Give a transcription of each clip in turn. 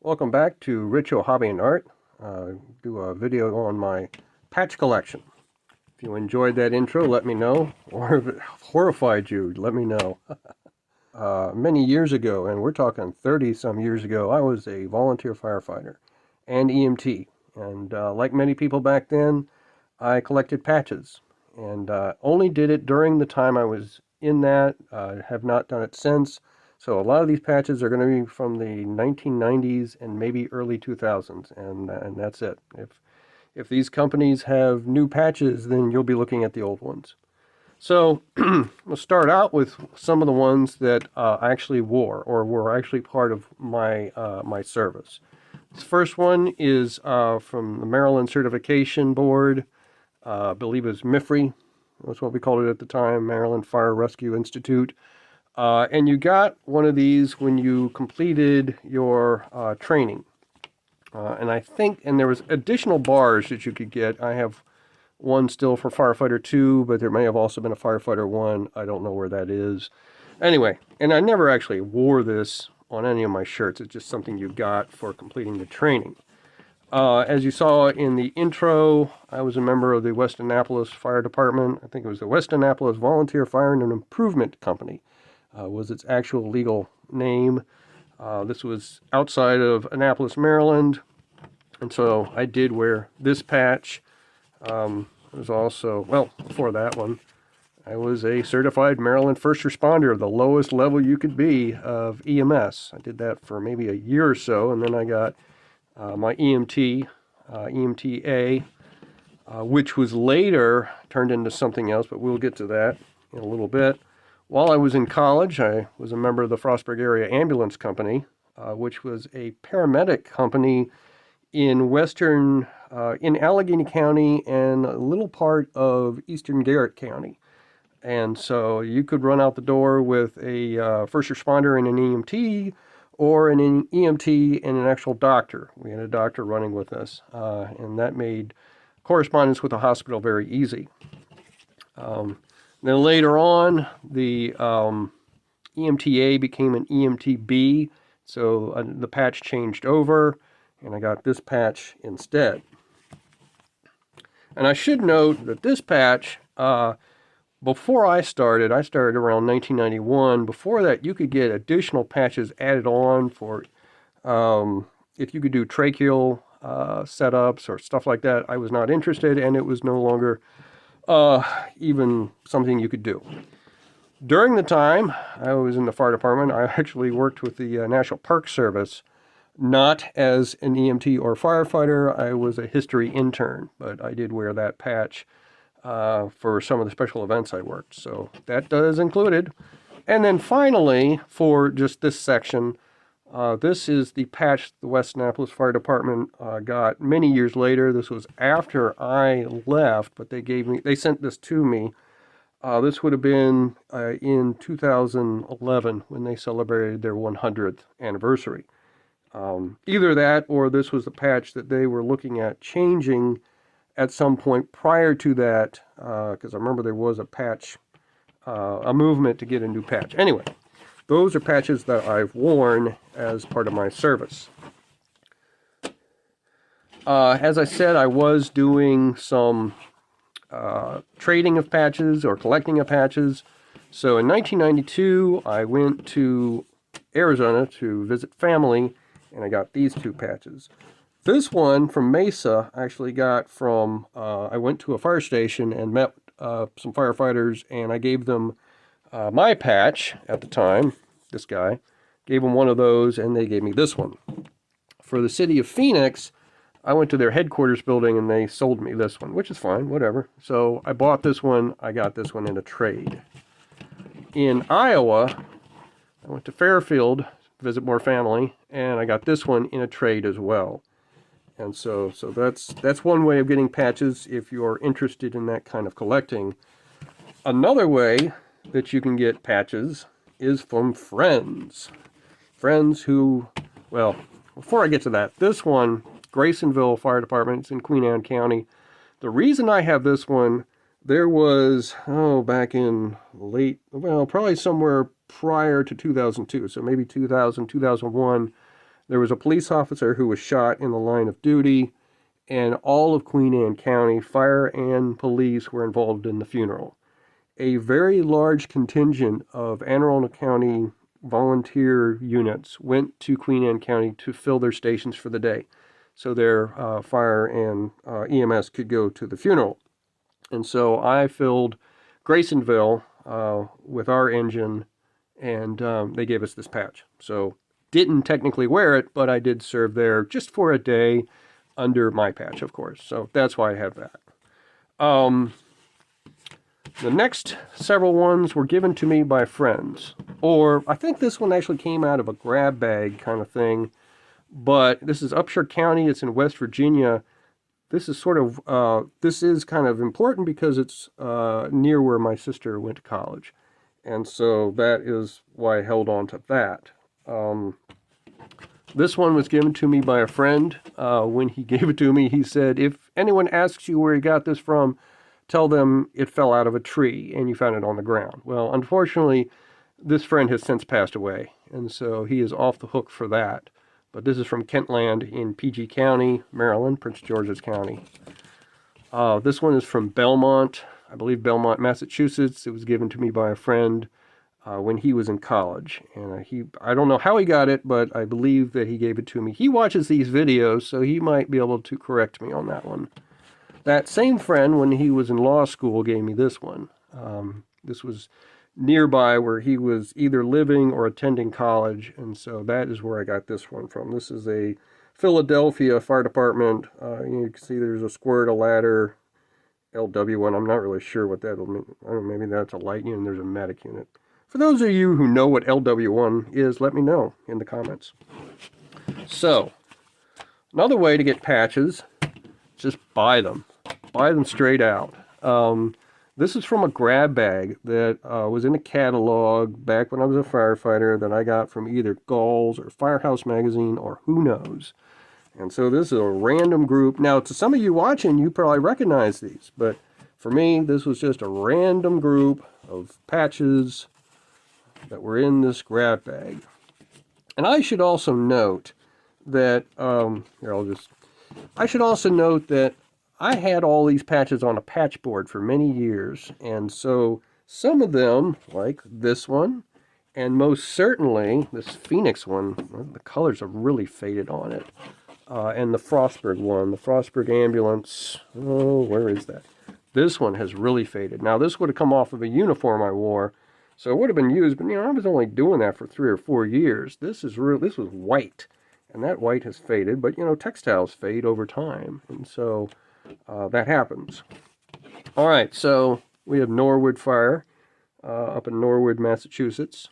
Welcome back to Richo Hobby and Art. Do a video on my patch collection. If you enjoyed that intro, let me know. Or if it horrified you, let me know. Many years ago, and we're talking 30 some years ago, I was a volunteer firefighter and EMT. And like many people back then, I collected patches. And only did it during the time I was in that. Have not done it since. So a lot of these patches are going to be from the 1990s and maybe early 2000s, and that's it. If these companies have new patches, then you'll be looking at the old ones. So we'll start out with some of the ones that I actually wore or were actually part of my my service. This first one is from the Maryland Certification Board. I believe it was MIFRE. That's what we called it at the time, Maryland Fire Rescue Institute. And you got one of these when you completed your training. And I think, and there was additional bars that you could get. I have one still for Firefighter 2, but there may have also been a Firefighter 1. I don't know where that is. Anyway, and I never actually wore this on any of my shirts. It's just something you got for completing the training. As you saw in the intro, I was a member of the West Annapolis Fire Department. I think it was the West Annapolis Volunteer Fire and Improvement Company. Was its actual legal name. This was outside of Annapolis, Maryland, and so I did wear this patch. It was also, well, before that one, I was a certified Maryland first responder, the lowest level you could be of EMS. I did that for maybe a year or so, and then I got my EMT, EMTA, which was later turned into something else, but we'll get to that in a little bit. While I was in college, I was a member of the Frostburg Area Ambulance Company, which was a paramedic company in in Allegheny County and a little part of eastern Garrett County. And so you could run out the door with a first responder and an EMT, or an EMT and an actual doctor. We had a doctor running with us, and that made correspondence with the hospital very easy. Then later on, the EMTA became an EMTB, so the patch changed over, and I got this patch instead. And I should note that this patch, before I started around 1991. Before that, you could get additional patches added on for if you could do tracheal setups or stuff like that. I was not interested, and it was no longer even something you could do. During the time I was in the fire department, I actually worked with the National Park Service, not as an EMT or firefighter. I was a history intern, but I did wear that patch for some of the special events I worked. So that does included. And then finally, for just this section, this is the patch the West Annapolis Fire Department got many years later. This was after I left, but they sent this to me. This would have been in 2011 when they celebrated their 100th anniversary. Either that, or this was the patch that they were looking at changing at some point prior to that, because I remember there was a patch, a movement to get a new patch. Anyway, those are patches that I've worn as part of my service. As I said, I was doing some trading of patches or collecting of patches. So in 1992, I went to Arizona to visit family, and I got these two patches. This one from Mesa I actually got from, I went to a fire station and met some firefighters, and I gave them my patch at the time. This guy gave them one of those, and they gave me this one. For the city of Phoenix, I went to their headquarters building, and they sold me this one, which is fine, whatever. So I bought this one. I got this one in a trade. In Iowa, I went to Fairfield to visit more family, and I got this one in a trade as well. And so that's one way of getting patches if you're interested in that kind of collecting. Another way that you can get patches is from friends. Friends who, well, before I get to that, this one, Graysonville Fire Department, it's in Queen Anne County. The reason I have this one, there was, back in probably somewhere prior to 2002, so maybe 2000, 2001, There was a police officer who was shot in the line of duty, and all of Queen Anne County, fire and police, were involved in the funeral. A very large contingent of Anne Arundel County volunteer units went to Queen Anne County to fill their stations for the day, so their fire and EMS could go to the funeral. And so I filled Graysonville with our engine, and they gave us this patch. So didn't technically wear it, but I did serve there just for a day under my patch, of course. So that's why I have that. The next several ones were given to me by friends, or I think this one actually came out of a grab bag kind of thing, but this is Upshur County. It's in West Virginia. This is this is kind of important because it's near where my sister went to college. And so that is why I held on to that. This one was given to me by a friend. When he gave it to me, he said, if anyone asks you where you got this from, tell them it fell out of a tree and you found it on the ground. Well, unfortunately, this friend has since passed away, and so he is off the hook for that. But this is from Kentland in PG County, Maryland, Prince George's County. This one is from Belmont, I believe Belmont, Massachusetts. It was given to me by a friend when he was in college. And I don't know how he got it, but I believe that he gave it to me. He watches these videos, so he might be able to correct me on that one. That same friend, when he was in law school, gave me this one. This was nearby where he was either living or attending college, and so that is where I got this one from. This is a Philadelphia Fire Department. You can see there's a squirt, a ladder, LW1. I'm not really sure what that'll mean. I don't know, maybe that's a light unit and there's a medic unit. For those of you who know what LW1 is, let me know in the comments. So, another way to get patches, just buy them. Buy them straight out. This is from a grab bag that was in a catalog back when I was a firefighter that I got from either Gauls or Firehouse Magazine or who knows. And so this is a random group. Now, to some of you watching, you probably recognize these, but for me, this was just a random group of patches that were in this grab bag. And I should also note that, I had all these patches on a patch board for many years, and so some of them, like this one, and most certainly this Phoenix one, the colors are really faded on it, and the Frostburg one, the Frostburg ambulance, oh, where is that? This one has really faded. Now, this would have come off of a uniform I wore, so it would have been used, but I was only doing that for 3 or 4 years. This was white, and that white has faded, but textiles fade over time, and so that happens. All right, so we have Norwood Fire up in Norwood, Massachusetts.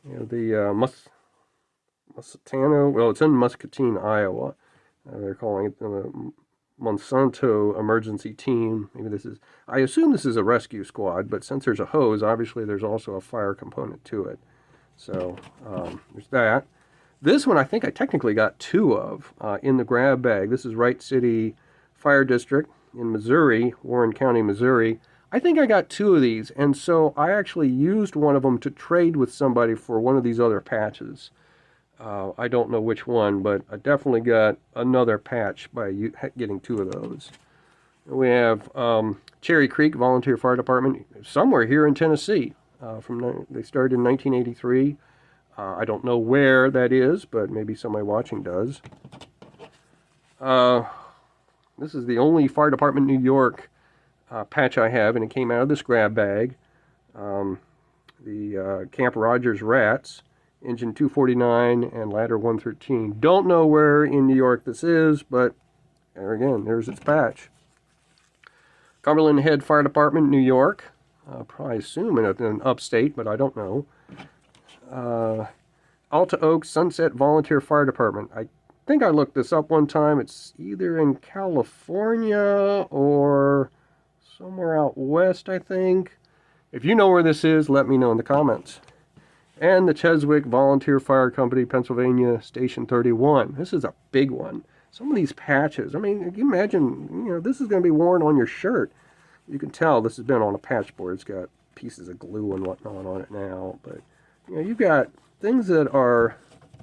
The Muscatino, well, it's in Muscatine, Iowa. They're calling it the Monsanto Emergency Team. I assume this is a rescue squad, but since there's a hose, obviously there's also a fire component to it. So there's that. This one I think I technically got 2 of in the grab bag. This is Wright City Fire District in Missouri, Warren County, Missouri. I think I got 2 of these, and so I actually used one of them to trade with somebody for one of these other patches. I don't know which one, but I definitely got another patch by getting 2 of those. We have Cherry Creek Volunteer Fire Department, somewhere here in Tennessee. They started in 1983. I don't know where that is, but maybe somebody watching does. This is the only Fire Department New York patch I have, and it came out of this grab bag. The Camp Rogers Rats, Engine 249 and Ladder 113. Don't know where in New York this is, but there again, there's its patch. Cumberland Head Fire Department, New York. Probably assume in upstate, but I don't know. Alta Oaks Sunset Volunteer Fire Department. I think I looked this up one time. It's either in California or somewhere out west, I think. If you know where this is, let me know in the comments. And the Cheswick Volunteer Fire Company, Pennsylvania, Station 31. This is a big one. Some of these patches, I mean, you imagine, this is going to be worn on your shirt. You can tell this has been on a patch board. It's got pieces of glue and whatnot on it now. But, you've got things that are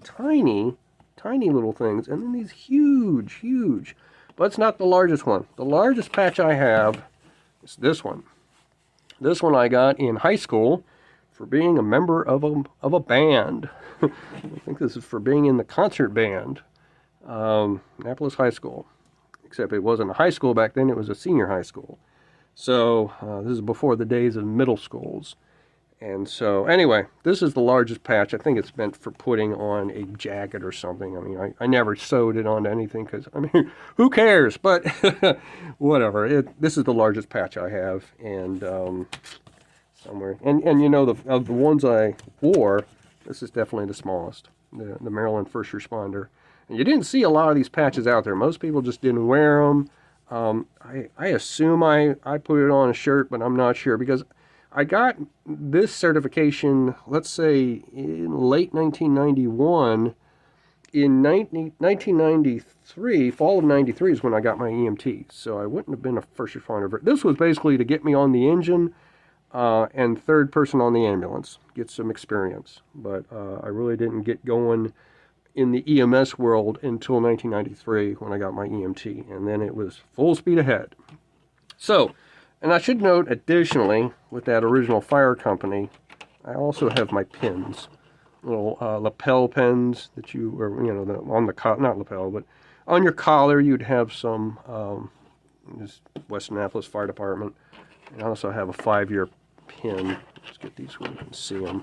tiny, tiny little things, and then these huge, huge. But it's not the largest one. The largest patch I have is this one. This one I got in high school for being a member of a band. I think this is for being in the concert band, Annapolis High School. Except it wasn't a high school back then, it was a senior high school. So this is before the days of middle schools. And so anyway, this is the largest patch. I think it's meant for putting on a jacket or something. I mean, I never sewed it onto anything because, I mean, who cares? But whatever. This is the largest patch I have. And somewhere. And you know, of the ones I wore, this is definitely the smallest. The Maryland First Responder. And you didn't see a lot of these patches out there. Most people just didn't wear them. I assume I put it on a shirt, but I'm not sure because I got this certification, let's say, in late 1991. In 1993, fall of 93 is when I got my EMT. So I wouldn't have been a first responder. This was basically to get me on the engine and third person on the ambulance, get some experience. But I really didn't get going in the EMS world until 1993 when I got my EMT. And then it was full speed ahead. So, and I should note, additionally, with that original fire company, I also have my pins, little lapel pins that you, or you know, on the not lapel, but on your collar, you'd have some. This West Annapolis Fire Department, and I also have a 5-year pin. Let's get these where you can see them.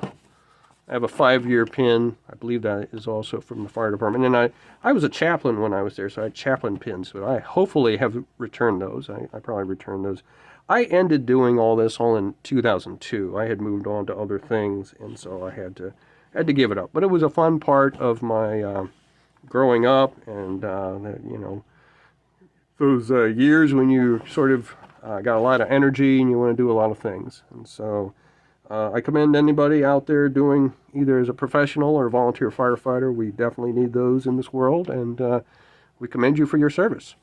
I have a 5-year pin. I believe that is also from the fire department. And I was a chaplain when I was there, so I had chaplain pins. But I hopefully have returned those. I probably returned those. I ended doing all this all in 2002. I had moved on to other things, and so I had to give it up. But it was a fun part of my growing up, and you know, those years when you sort of got a lot of energy and you want to do a lot of things. And so I commend anybody out there doing either as a professional or a volunteer firefighter. We definitely need those in this world, and we commend you for your service.